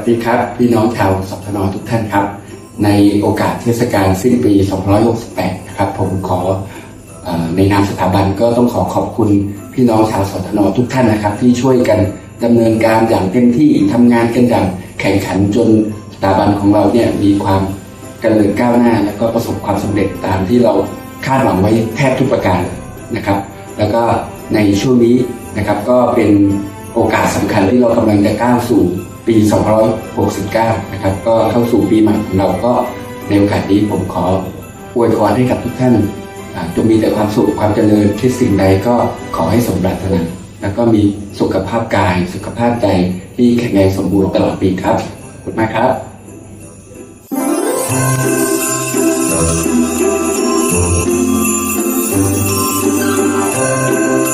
ดีครับพี่น้องชาวสทน.ทุกท่านครับในโอกาสเทศกาลสิ้นปี2568นะครับผมขอในนามสถาบันก็ต้องขอขอบคุณพี่น้องชาวสทน.ทุกท่านนะครับที่ช่วยกันดำเนินการอย่างเต็มที่ทำงานกันอย่างแข่งขันจนสถาบันของเราเนี่ยมีความเจริญก้าวหน้าและก็ประสบความสำเร็จตามที่เราคาดหวังไว้แทบทุกประการนะครับแล้วก็ในช่วงนี้นะครับก็เป็นโอกาสสำคัญที่เรากำลังจะก้าวสู่ปี2569นะครับก็เข้าสู่ปีใหม่ของเราก็ในโอกาสนี้ผมขออวยพรให้กับทุกท่านจงมีแต่ความสุขความเจริญคิดสิ่งใดก็ขอให้สมปรารถนาแล้วก็มีสุขภาพกายสุขภาพใจที่แข็งแรงสมบูรณ์ตลอดปีครับขอบคุณมากครับ